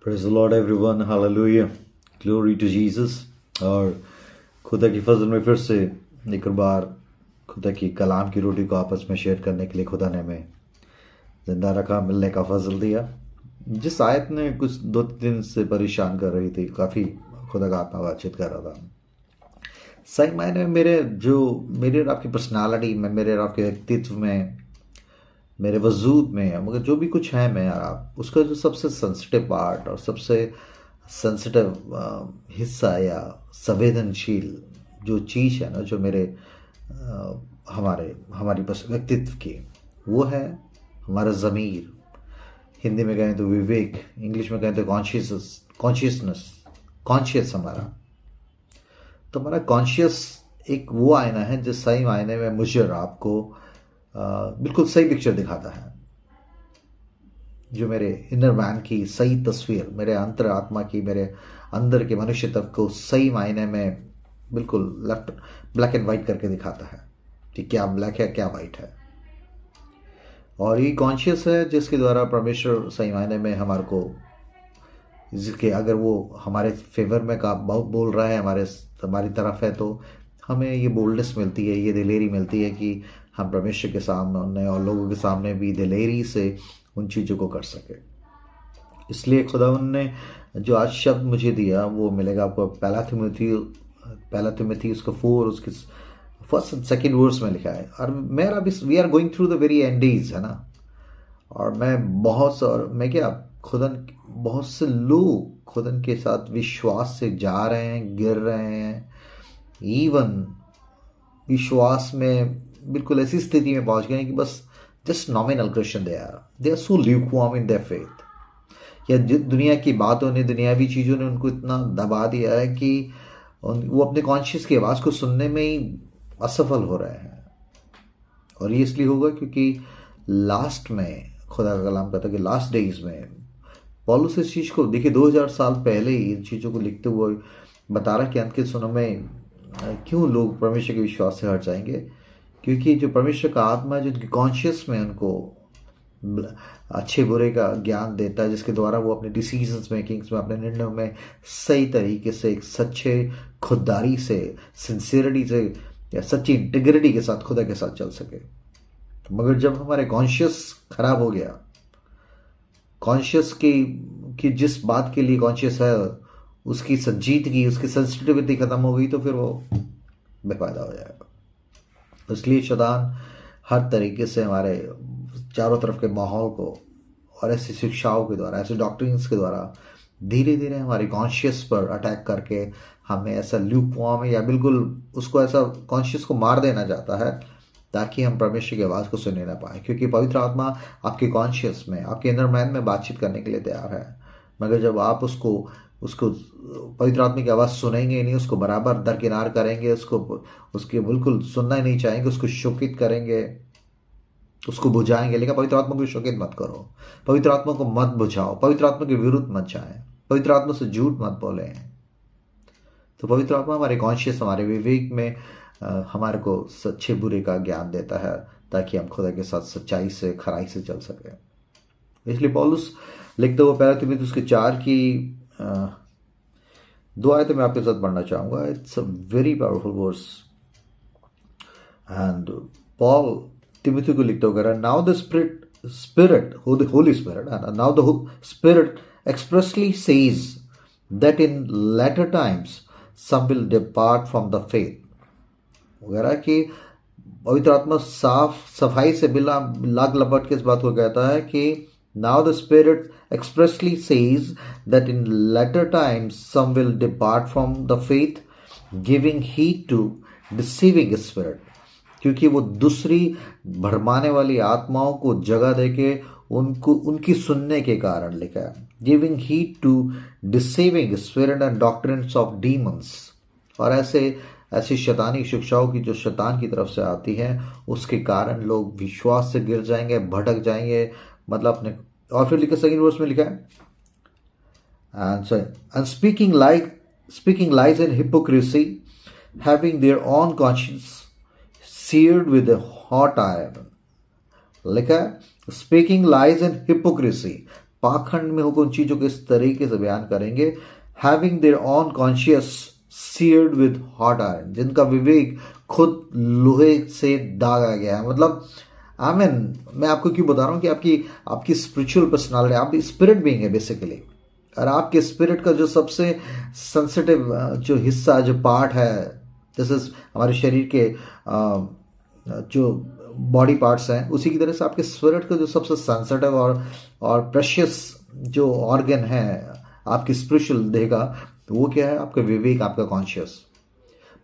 Praise the lord everyone, hallelujah, glory to Jesus. और खुदा की फजल में फिर से एक बार खुदा की कलाम की रोटी को आपस में शेयर करने के लिए खुदा ने हमें जिंदा रखा, मिलने का फजल दिया। जिस आयत ने कुछ 2 दिन से परेशान कर रही थी, काफ़ी खुदा का आत्मा बातचीत कर रहा था। सही मायने में मेरे और आपकी पर्सनालिटी में, मेरे और आपके व्यक्तित्व में, मेरे वजूद में, मगर जो भी कुछ है मैं और आप, उसका जो सबसे सेंसिटिव पार्ट और सबसे सेंसिटिव हिस्सा या संवेदनशील जो चीज़ है ना, जो मेरे हमारी व्यक्तित्व की, वो है हमारा ज़मीर। हिंदी में कहें तो विवेक, इंग्लिश में कहें तो कॉन्शियसनेस, कॉन्शियस हमारा। तो हमारा कॉन्शियस एक वो आईना है जो सही मायने में मुझे और आपको बिल्कुल सही पिक्चर दिखाता है, जो मेरे इनर मैन की सही तस्वीर, मेरे अंतर आत्मा की, मेरे अंदर के मनुष्य तत्व को सही मायने में बिल्कुल लेफ्ट ब्लैक एंड वाइट करके दिखाता है कि क्या ब्लैक है क्या वाइट है। और ये कॉन्शियस है जिसके द्वारा परमेश्वर सही मायने में हमारे को, जिसके अगर वो हमारे फेवर में का बोल रहा है, हमारी तरफ है, तो हमें ये बोल्डनेस मिलती है, ये दिलेरी मिलती है कि हम परमेश्वर के सामने और लोगों के सामने भी दिलेरी से उन चीज़ों को कर सके। इसलिए खुदावंद ने जो आज शब्द मुझे दिया वो मिलेगा आपको पहला तिमोथी उसका 4 उसके फर्स्ट एंड सेकेंड वर्स में लिखा है। और मेरा भी we are going through the very end days है ना। और बहुत से लोग खुदन के साथ विश्वास से जा रहे हैं, गिर रहे हैं, इवन विश्वास में बिल्कुल ऐसी स्थिति में पहुंच गए हैं कि बस just nominal Christian they are so lukewarm in their faith. या दुनिया की बातों ने, दुनियावी चीज़ों ने उनको इतना दबा दिया है कि वो अपने कॉन्शियस की आवाज़ को सुनने में ही असफल हो रहे हैं। और ये इसलिए होगा क्योंकि लास्ट में खुदा का कलाम कहता है कि लास्ट डेज में पौलुस इस चीज़ को देखिए 2000 साल पहले ही इन चीज़ों को लिखते हुए बता रहा कि अंत के दिनों में क्यों लोग परमेश्वर के विश्वास से हट जाएंगे, क्योंकि जो परमेश्वर का आत्मा है, जो उनकी कॉन्शियस में उनको अच्छे बुरे का ज्ञान देता है, जिसके द्वारा वो अपने डिसीजंस मेकिंग्स में, अपने निर्णयों में सही तरीके से, एक सच्चे खुददारी से, सिंसियरिटी से या सच्ची इंटीग्रिटी के साथ खुदा के साथ चल सके। मगर जब हमारे कॉन्शियस खराब हो गया, कॉन्शियस की जिस बात के लिए कॉन्शियस है उसकी संजीदगी, उसकी सेंसिटिविटी खत्म हो गई, तो फिर वो बेफायदा हो जाएगा। इसलिए शैतान हर तरीके से हमारे चारों तरफ के माहौल को और ऐसी शिक्षाओं के द्वारा, ऐसे डॉक्ट्रिन्स के द्वारा धीरे धीरे हमारी कॉन्शियस पर अटैक करके हमें ऐसा ल्यूकवार्म या बिल्कुल उसको ऐसा कॉन्शियस को मार देना चाहता है, ताकि हम परमेश्वर की आवाज़ को सुनने ना पाए। क्योंकि पवित्र आत्मा आपके कॉन्शियस में, आपके इनर मैन में बातचीत करने के लिए तैयार है। मगर जब आप उसको पवित्र आत्मा की आवाज़ सुनेंगे नहीं, उसको बराबर दरकिनार करेंगे, उसके बिल्कुल सुनना ही नहीं चाहेंगे, उसको शोकित करेंगे, उसको बुझाएंगे। लेकिन पवित्र आत्मा को शोकित मत करो, पवित्र आत्मा को मत बुझाओ, पवित्र आत्मा के विरुद्ध मत जाए, पवित्र आत्मा से झूठ मत बोले। तो पवित्र आत्मा हमारे कॉन्शियस, हमारे विवेक में हमारे को सच्चे बुरे का ज्ञान देता है, ताकि हम खुदा के साथ सच्चाई से, खराई से चल सके। इसलिए पौलुस लिखते हुए पहला तिमोथी उसके 4 की 2 आयतें मैं आपके साथ पढ़ना चाहूँगा। It's a very powerful verse. And Paul Timothy को लिखते हुए, now the spirit holy spirit, now the spirit expressly says that in later times some will depart from the faith वगैरह, कि पवित्र आत्मा साफ सफाई से बिना लाग लपट के इस बात को कहता है कि now the spirit expressly says that in latter times some will depart from the faith giving heed to deceiving spirit, क्योंकि वो दूसरी भरमाने वाली आत्माओं को जगह देके उनकी सुनने के कारण लिखा है। Giving heed to deceiving spirit and doctrines of demons, और ऐसी शैतानी शिक्षाओं की जो शैतान की तरफ से आती है, उसके कारण लोग विश्वास से गिर जाएंगे, भटक जाएंगे। मतलब अपने, और फिर लिखा सेकंड वर्स में लिखा है, and speaking lies in hypocrisy, having their own conscience seared with a hot iron। लिखा है स्पीकिंग लाइज इन हिपोक्रेसी, पाखंड में होकर उन चीजों को इस तरीके से बयान करेंगे, having their own conscience seared with hot iron, जिनका विवेक खुद लोहे से दागा गया है। मतलब आमीन, मैं आपको क्यों बता रहा हूं कि आपकी स्पिरिचुअल पर्सनालिटी, आप स्पिरिट बीइंग है बेसिकली, और आपके स्पिरिट का जो सबसे सेंसिटिव जो हिस्सा, जो पार्ट है, जैसे हमारे शरीर के जो बॉडी पार्ट्स हैं, उसी की तरह से आपके स्पिरिट का जो सबसे सेंसिटिव और प्रेशियस जो ऑर्गन है आपकी स्पिरिचुअल देह का, तो वो क्या है? आपका विवेक, आपका कॉन्शियस।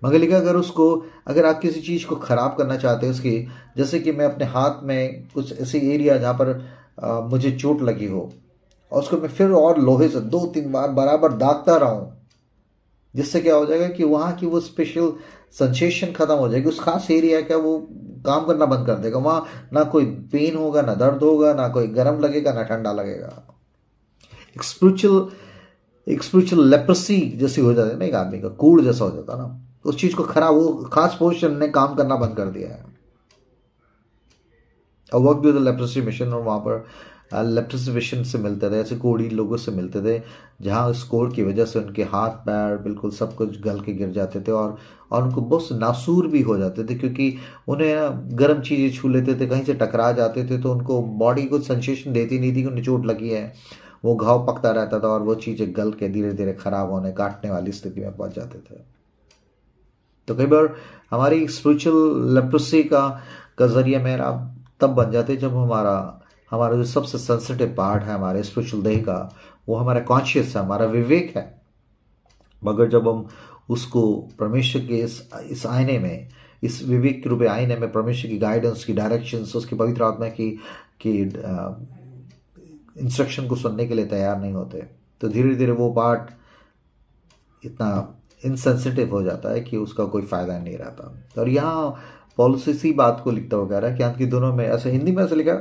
मगर लिखा अगर आप किसी चीज़ को ख़राब करना चाहते हैं उसकी, जैसे कि मैं अपने हाथ में कुछ ऐसी एरिया जहाँ पर मुझे चोट लगी हो, और उसको मैं फिर और लोहे से 2-3 बार बराबर दागता रहा हूँ, जिससे क्या हो जाएगा कि वहाँ की वो स्पेशल सेंसेशन खत्म हो जाएगी। उस खास एरिया का वो काम करना बंद कर देगा। वहाँ ना कोई पेन होगा, ना दर्द होगा, ना कोई गर्म लगेगा, ना ठंडा लगेगा। एक स्पिरिचुअल लेप्रेसी जैसी हो जाती है ना, एक आदमी का कूड़ जैसा हो जाता है ना, उस चीज को खराब, वो खास पोजीशन ने काम करना बंद कर दिया है। और वर्क विद लेप्रेसी मिशन, और वहाँ पर लेप्रेसी मिशन से मिलते थे, ऐसे कोढ़ी लोगों से मिलते थे, जहाँ उस कोढ़ की वजह से उनके हाथ पैर बिल्कुल सब कुछ गल के गिर जाते थे, और उनको बहुत नासूर भी हो जाते थे, क्योंकि उन्हें गर्म चीज़ें छू लेते थे, कहीं से टकरा जाते थे, तो उनको बॉडी को सेंसेशन देती नहीं थी कि उन्हें चोट लगी है। वो घाव पकता रहता था, और वो चीज़ें गल के धीरे धीरे खराब होने, काटने वाली स्थिति में पहुंच जाते थे। तो कई बार हमारी स्पिरिचुअल लेप्रेसी का जरिया मेरा तब बन जाते जब हमारा जो सबसे सेंसिटिव पार्ट है हमारे स्पिरिचुअल देह का, वो हमारा कॉन्शियस है, हमारा विवेक है। मगर जब हम उसको परमेश्वर के इस आईने में, इस विवेक के रूपे आईने में परमेश्वर की गाइडेंस, की डायरेक्शंस, उसकी पवित्र आत्मा की इंस्ट्रक्शन को सुनने के लिए तैयार नहीं होते, तो धीरे धीरे वो पार्ट इतना इनसेंसिटिव हो जाता है कि उसका कोई फायदा नहीं रहता। और यहाँ पौलुस इसी बात को लिखता हुआ कह रहा है कि आपकी दोनों में, ऐसे हिंदी में ऐसे लिखा,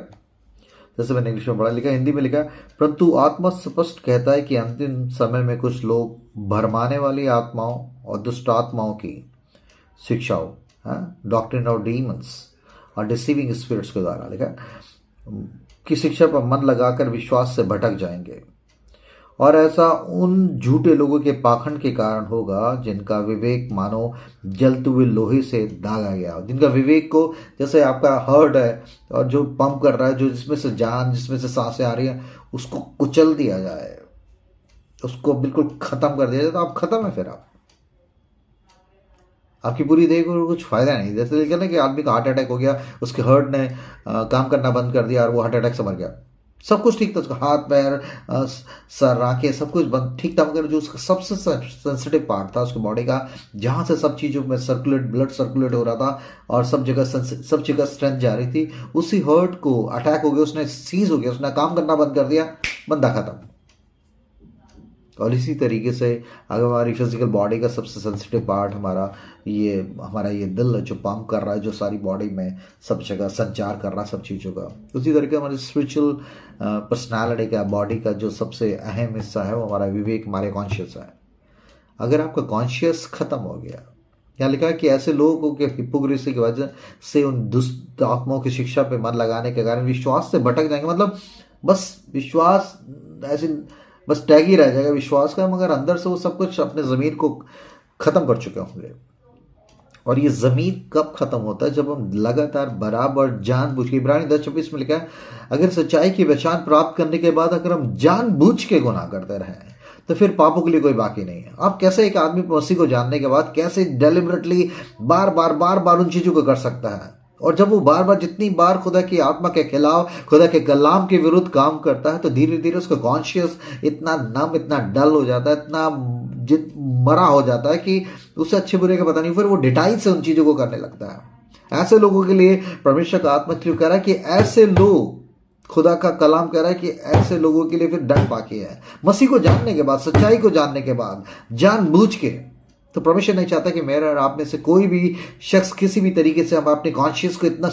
जैसे मैंने इंग्लिश में पढ़ा, लिखा हिंदी में लिखा, परंतु आत्मा स्पष्ट कहता है कि अंतिम समय में कुछ लोग भरमाने वाली आत्माओं और दुष्ट आत्माओं की शिक्षाओं, डॉक्ट्रिन ऑफ डीमंस और डिसीविंग स्पिरिट्स के द्वारा, लिखा, की शिक्षा पर मन लगाकर विश्वास से भटक जाएंगे। और ऐसा उन झूठे लोगों के पाखंड के कारण होगा जिनका विवेक मानो जलते हुए लोहे से दागा गया, जिनका विवेक को, जैसे आपका हार्ट है और जो पंप कर रहा है, जो जिसमें से जान, जिसमें से सांसें आ रही हैं, उसको कुचल दिया जाए, उसको बिल्कुल खत्म कर दिया जाए, तो आप खत्म है। फिर आपकी पूरी देह को कुछ फायदा नहीं। जैसे लिखा ना कि आदमी का हार्ट अटैक हो गया, उसके हार्ट ने काम करना बंद कर दिया और वो हार्ट अटैक से मर गया। सब कुछ ठीक था, उसका हाथ पैर सर आंखें सब कुछ बंद ठीक था, मगर जो उसका सबसे सेंसिटिव पार्ट था उसकी बॉडी का, जहाँ से सब चीज़ों में ब्लड सर्कुलेट हो रहा था और सब जगह स्ट्रेंथ जा रही थी, उसी हार्ट को अटैक हो गया, उसने सीज हो गया, उसने काम करना बंद कर दिया, बंदा खत्म। और इसी तरीके से अगर हमारी फिजिकल बॉडी का सबसे सेंसिटिव पार्ट हमारा ये दिल जो पंप कर रहा है, जो सारी बॉडी में सब जगह संचार कर रहा है सब चीज़ों का, उसी तरीके हमारी स्पिरिचुअल पर्सनालिटी का, बॉडी का जो सबसे अहम हिस्सा है वो हमारा विवेक, हमारे कॉन्शियस है। अगर आपका कॉन्शियस खत्म हो गया, यहाँ लिखा है कि ऐसे लोगों के हिपोक्रेसी की वजह से उन दुष्ट आत्माओं की शिक्षा पे मन लगाने के कारण विश्वास से भटक जाएंगे। मतलब बस विश्वास ऐसे बस टैग ही रह जाएगा विश्वास का, मगर अंदर से वो सब कुछ अपने ज़मीर को ख़त्म कर चुके होंगे। और ये ज़मीर कब ख़त्म होता है? जब हम लगातार बराबर जानबूझ के, इब्रानी 10:26 में लिखा है, अगर सच्चाई की पहचान प्राप्त करने के बाद अगर हम जानबूझ के गुनाह करते रहें तो फिर पापों के लिए कोई बाकी नहीं है। आप कैसे एक आदमी मसीह को जानने के बाद कैसे डेलिबरेटली बार बार उन चीज़ों को कर सकता है? और जब वो बार बार जितनी बार खुदा की आत्मा के खिलाफ, खुदा के कलाम के विरुद्ध काम करता है, तो धीरे धीरे उसका कॉन्शियस इतना नम, इतना डल हो जाता है, इतना मरा हो जाता है कि उसे अच्छे बुरे का पता नहीं, फिर वो डिटाइल से उन चीज़ों को करने लगता है। ऐसे लोगों के लिए परमेश्वर का आत्मा क्यों कह रहा है कि ऐसे लोग, खुदा का कलाम कह रहा है कि ऐसे लोगों के लिए फिर दंड बाकी है। मसीह को जानने के बाद, सच्चाई को जानने के बाद, जानबूझ के, तो परमेश्वर नहीं चाहता कि मेरा और आप में से कोई भी शख्स किसी भी तरीके से हम अपने कॉन्शियस को इतना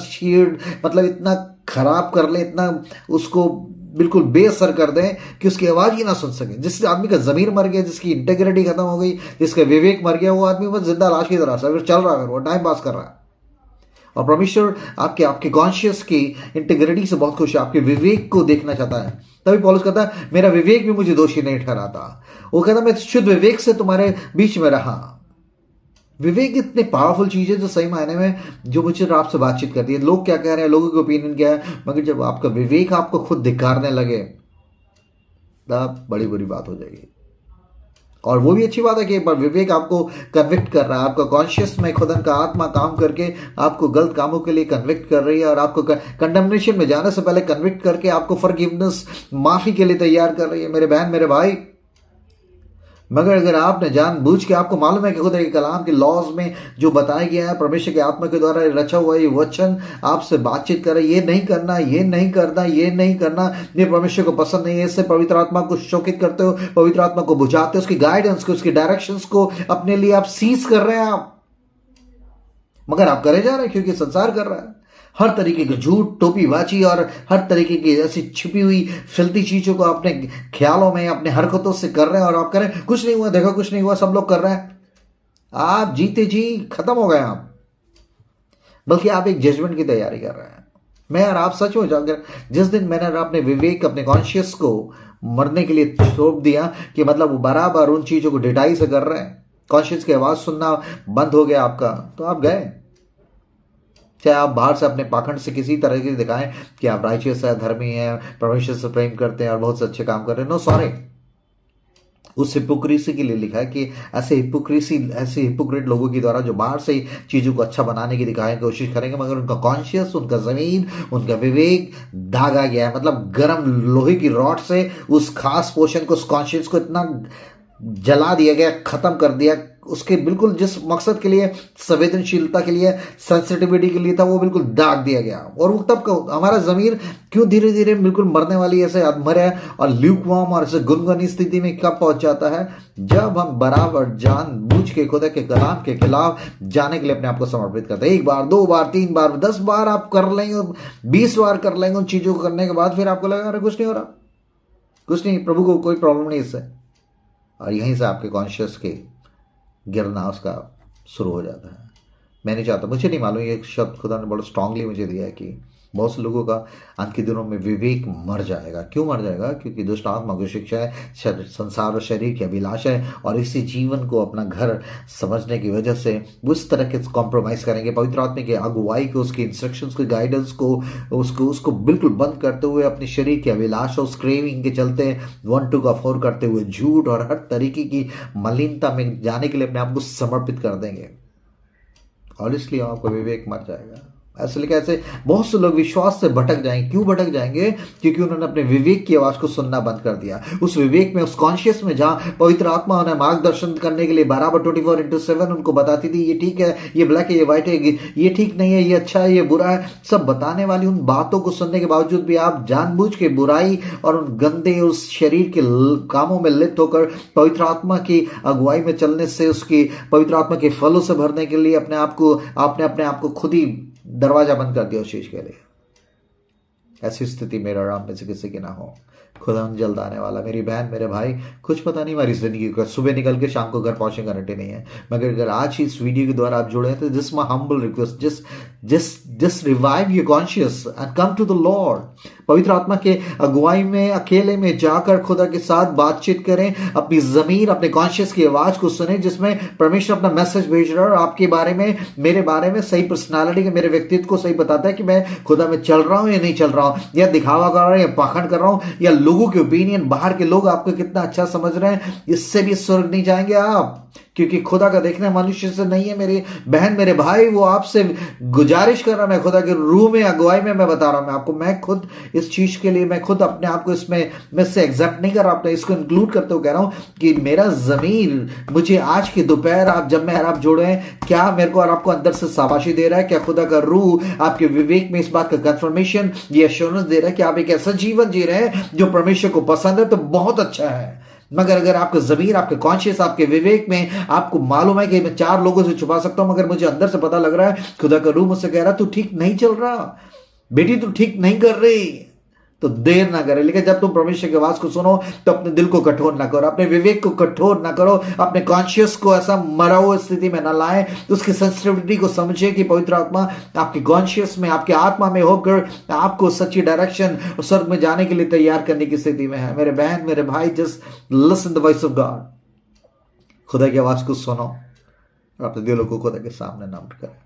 मतलब इतना खराब कर ले, इतना उसको बिल्कुल बेअसर कर दें कि उसकी आवाज़ ही ना सुन सके। जिस आदमी का ज़मीर मर गया, जिसकी इंटेग्रिटी खत्म हो गई, जिसका विवेक मर गया, वो आदमी बस जिंदा लाश की तरह से चल रहा है, वो टाइम पास कर रहा है। और परमेश्वर आपके कॉन्शियस की इंटेग्रिटी से बहुत खुश है, आपके विवेक को देखना चाहता है। तभी पौलुस कहता है मेरा विवेक भी मुझे दोषी नहीं ठहराता। वो कहता मैं शुद्ध विवेक से तुम्हारे बीच में रहा। विवेक इतनी पावरफुल चीज है जो सही मायने में जो मुझे आपसे बातचीत करती है। लोग क्या कह रहे हैं, लोगों के ओपिनियन क्या है, मगर जब आपका विवेक आपको खुद धिक्कारने लगे तब बड़ी बुरी बात हो जाएगी। और वो भी अच्छी बात है कि एक बार विवेक आपको कन्विक्ट कर रहा है, आपका कॉन्शियस में खुदा का आत्मा काम करके आपको गलत कामों के लिए कन्विक्ट कर रही है, और आपको कंडमनेशन में जाने से पहले कन्विक्ट करके आपको फॉरगिवनेस, माफी के लिए तैयार कर रही है। मेरे बहन मेरे भाई, मगर अगर आपने जानबूझ के, आपको मालूम है कि खुदा के कलाम के लॉज में जो बताया गया है, परमेश्वर के आत्मा के द्वारा रचा हुआ ये वचन आपसे बातचीत करे, ये नहीं करना, ये नहीं करना, ये नहीं करना, ये परमेश्वर को पसंद नहीं है, इससे पवित्र आत्मा को शोकित करते हो, पवित्र आत्मा को बुझाते हो, उसकी गाइडेंस को, उसकी डायरेक्शंस को अपने लिए आप सीज कर रहे हैं आप, मगर आप करे जा रहे हैं क्योंकि संसार कर रहा है। हर तरीके के झूठ, टोपीबाजी और हर तरीके की ऐसी छिपी हुई फिल्ती चीजों को अपने ख्यालों में, अपने हरकतों से कर रहे हैं, और आप कह रहे हैं कुछ नहीं हुआ, देखो कुछ नहीं हुआ, सब लोग कर रहे हैं। आप जीते जी खत्म हो गए आप, बल्कि आप एक जजमेंट की तैयारी कर रहे हैं। मैं और आप सच हो जाकर जिस दिन मैंने अपने विवेक, अपने कॉन्शियस को मरने के लिए छोड़ दिया, कि मतलब वो बराबर उन चीजों को डिटाई से कर रहे हैं, कॉन्शियस की आवाज सुनना बंद हो गया आपका, तो आप गए। चाहे आप बाहर से अपने पाखंड से किसी तरह के दिखाएं कि आप राइचियस है, धर्मी है, परमेश्वर से प्रेम करते हैं और बहुत से अच्छे काम कर रहे हैं, नो सॉरी। उस हिपोक्रेसी के लिए लिखा है कि ऐसे हिपोक्रेट लोगों के द्वारा जो बाहर से चीजों को अच्छा बनाने की दिखाने की कोशिश करेंगे, मगर उनका कॉन्शियस, उनका जमीन, उनका विवेक दागा गया है। मतलब गर्म लोहे की रॉड से उस खास पोर्शन को, उस कॉन्शियस को इतना जला दिया गया, खत्म कर दिया, उसके बिल्कुल जिस मकसद के लिए, संवेदनशीलता के लिए, सेंसिटिविटी के लिए था, वो बिल्कुल दाग दिया गया। और वो तब हमारा जमीर क्यों धीरे धीरे बिल्कुल मरने वाली ऐसे अधमरे और ल्यूकवार्म और ऐसे गुनगुनी स्थिति में कब पहुंच जाता है, जब हम बराबर जानबूझ के खुदा के कलाम के खिलाफ जाने के लिए अपने आप को समर्पित करते हैं। 1 बार, 2 बार, 3 बार, 10 बार आप कर लेंगे, 20 बार कर लेंगे उन चीजों को करने के बाद, फिर आपको लगा अरे कुछ नहीं हो रहा, कुछ नहीं, प्रभु को कोई प्रॉब्लम नहीं इससे, और यहीं से आपके कॉन्शियस के गिरना उसका शुरू हो जाता है। मैं नहीं चाहता, मुझे नहीं मालूम, ये शब्द खुदा ने बड़ा स्ट्रांगली मुझे दिया है कि बहुत से लोगों का अंत के दिनों में विवेक मर जाएगा। क्यों मर जाएगा? क्योंकि दुष्ट आत्मा की शिक्षा है, संसार और शरीर की अभिलाषा है, और इसी जीवन को अपना घर समझने की वजह से वो इस तरह के कॉम्प्रोमाइज करेंगे। पवित्र आत्मा की अगुवाई को, उसकी इंस्ट्रक्शंस को, गाइडेंस को, उसको बिल्कुल बंद करते हुए अपने शरीर की अभिलाषा, उस क्रेविंग के चलते 1 2 का 4 करते हुए झूठ और हर तरीके की मलिनता में जाने के लिए अपने आप को समर्पित कर देंगे, और इसलिए आपका विवेक मर जाएगा। ऐसे लिखा, ऐसे बहुत से लोग विश्वास से भटक जाएंगे। क्यों भटक जाएंगे? क्योंकि उन्होंने अपने विवेक की आवाज को सुनना बंद कर दिया। उस विवेक में, उस कॉन्शियस में जहां पवित्र आत्मा उन्हें मार्गदर्शन करने के लिए बराबर 24/7 उनको बताती थी, ये ठीक है, ये ब्लैक है, ये व्हाइट है, ये ठीक नहीं है, ये अच्छा है, ये बुरा है, सब बताने वाली उन बातों को सुनने के बावजूद भी आप जानबूझ के बुराई और उन गंदे उस शरीर के कामों में लिप्त होकर पवित्र आत्मा की अगुवाई में चलने से, उसकी पवित्र आत्मा के फलों से भरने के लिए अपने आप को खुद ही दरवाजा बंद कर दिया उस चीज के लिए। ऐसी स्थिति मेरे और आप में से किसी की ना हो। खुदा जल्द आने वाला। मेरी बहन, मेरे भाई, कुछ पता नहीं हमारी जिंदगी का, सुबह निकल के शाम को घर पहुंचने गारंटी नहीं है, मगर अगर आज ही इस वीडियो के द्वारा आप जुड़े हैं तो this my humble request, just revive your conscious and come to the lord. पवित्र आत्मा के अगुवाई में अकेले में जाकर खुदा के साथ बातचीत करें, अपनी जमीर, अपने कॉन्शियस की आवाज को सुने, जिसमें परमेश्वर अपना मैसेज भेज रहा है और आपके बारे में, मेरे बारे में, सही पर्सनालिटी के, मेरे व्यक्तित्व को सही बताता है कि मैं खुदा में चल रहा हूं या नहीं चल रहा हूं, या दिखावा कर रहा हूं या पाखंड कर रहा हूं, या लोगों के ओपिनियन, बाहर के लोग आपको कितना अच्छा समझ रहे हैं, इससे भी स्वर्ग नहीं जाएंगे आप, क्योंकि खुदा का देखना मनुष्य से नहीं है। मेरी बहन, मेरे भाई, वो आपसे गुजारिश कर रहा है, मैं खुदा के रूह में, अगुवाई में मैं बता रहा हूं मैं आपको, मैं खुद इस चीज के लिए, मैं खुद अपने आप को इसमें मैं से एग्जेप्ट नहीं कर रहा, अपने इसको इंक्लूड करते हुए कह रहा हूं कि मेरा जमीर मुझे आज की दोपहर, आप जब मैं और आप जुड़े हैं, क्या मेरे को और आपको अंदर से शाबाशी दे रहा है? क्या खुदा का रूह आपके विवेक में इस बात का कंफर्मेशन, ये एश्योरेंस दे रहा है कि आप एक ऐसा जीवन जी रहे हैं जो परमेश्वर को पसंद है? तो बहुत अच्छा है। मगर अगर आपका जमीर, आपके कॉन्शियस, आपके विवेक में आपको मालूम है कि मैं 4 लोगों से छुपा सकता हूं, मगर मुझे अंदर से पता लग रहा है खुदा का रूह मुझसे कह रहा है तू ठीक नहीं चल रहा, बेटी तू ठीक नहीं कर रही, तो देर ना करे। लेकिन जब तुम परमेश्वर की आवाज को सुनो तो अपने दिल को कठोर ना करो, अपने विवेक को कठोर ना करो, अपने कॉन्शियस को ऐसा मरा हुआ स्थिति में ना लाए। उसकी सेंसिटिविटी को समझे कि पवित्र आत्मा आपके कॉन्शियस में, आपके आत्मा में होकर आपको सच्ची डायरेक्शन और स्वर्ग में जाने के लिए तैयार करने की स्थिति में है। मेरे बहन, मेरे भाई, just listen the voice of God. खुदा की आवाज को सुनो और अपने दिलों को खुदा के सामने नम्र करें।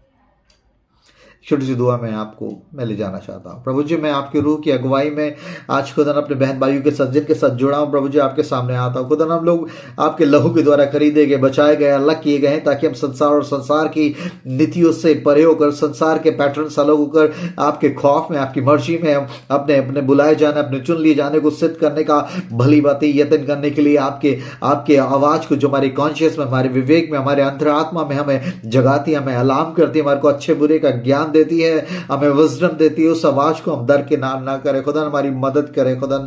छोटी सी दुआ में आपको मैं ले जाना चाहता हूँ। प्रभु जी, मैं आपकी रूह की अगुवाई में आज खुदा अपने बहन भाइयों के साथ, जिनके साथ जुड़ा हूँ, प्रभु जी आपके सामने आता हूँ। खुदा हम लोग आपके लहू के द्वारा खरीदे गए, बचाए गए, अलग किए गए हैं, ताकि हम संसार और संसार की नीतियों से परे होकर, संसार के पैटर्न से अलग होकर, आपके खौफ में, आपकी मर्जी में अपने अपने बुलाए जाने, अपने चुन लिए जाने को सिद्ध करने का भली बातें यत्न करने के लिए आपके आवाज को, जो हमारे कॉन्शियस में, हमारे विवेक में, हमारे अंतरात्मा में हमें जगाती है, हमें अलार्म करती है, हमारे को अच्छे बुरे का ज्ञान देती है, हमें विजडम देती है। उस आवाज को हम दरकिनार ना करें। खुदा हमारी मदद करें। खुदा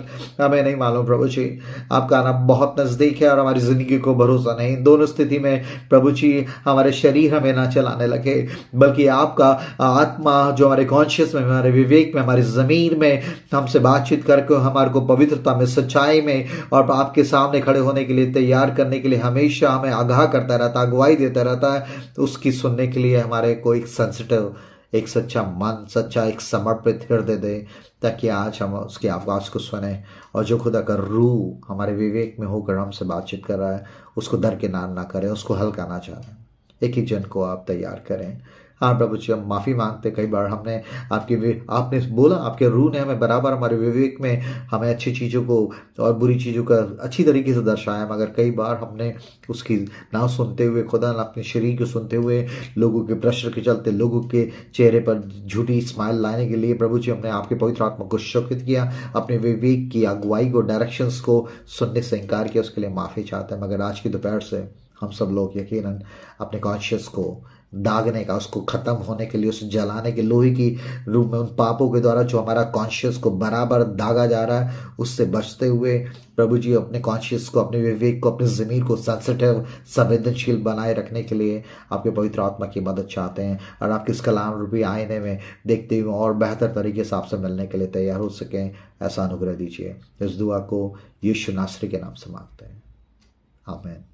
हमें नहीं मालूम प्रभु जी, आपका आना बहुत नजदीक है और हमारी जिंदगी को भरोसा नहीं। दोनों स्थिति में प्रभु जी हमारे शरीर हमें ना चलाने लगे, बल्कि आपका आत्मा जो हमारे कॉन्शियस में, हमारे विवेक में, हमारी जमीन में हमसे बातचीत करके हमारे को पवित्रता में, सच्चाई में और आपके सामने खड़े होने के लिए तैयार करने के लिए हमेशा हमें आगाह करता रहता है, अगुवाई देता रहता है। तो उसकी सुनने के लिए हमारे को एक सेंसिटिव, एक सच्चा मन, सच्चा एक समर्पित हृदय दे, ताकि आज हम उसकी आवाज़ को सुने और जो खुदा का रूह हमारे विवेक में होकर हमसे बातचीत कर रहा है उसको दरकिनार ना करें, उसको हल्का ना जाने। एक ही जन को आप तैयार करें। हाँ प्रभु जी, हम माफ़ी मांगते, कई बार हमने आपने बोला, आपके रूह ने हमें बराबर हमारे विवेक में हमें अच्छी चीज़ों को और बुरी चीज़ों का अच्छी तरीके से दर्शाया, मगर कई बार हमने उसकी ना सुनते हुए, खुदा अपने शरीर को सुनते हुए, लोगों के प्रेशर के चलते, लोगों के चेहरे पर झूठी स्माइल लाने के लिए प्रभु जी हमने आपके पवित्र आत्मा को शोकित किया, अपने विवेक की अगुवाई को, डायरेक्शंस को सुनने से इनकार किया। उसके लिए माफ़ी चाहते हैं। मगर आज की दोपहर से हम सब लोग यकीनन अपने कॉन्शियस को दागने का, उसको खत्म होने के लिए, उसे जलाने के लोहे की रूप में उन पापों के द्वारा जो हमारा कॉन्शियस को बराबर दागा जा रहा है, उससे बचते हुए प्रभु जी अपने कॉन्शियस को, अपने विवेक को, अपनी ज़मीर को सेंसिटिव, संवेदनशील बनाए रखने के लिए आपके पवित्र आत्मा की मदद चाहते हैं और आपके इस कलाम रूपी आईने में देखते हुए और बेहतर तरीके से आपसे मिलने के लिए तैयार हो सकें, ऐसा अनुग्रह दीजिए। इस दुआ को यीशु नासरी के नाम से मांगते हैं, आमीन।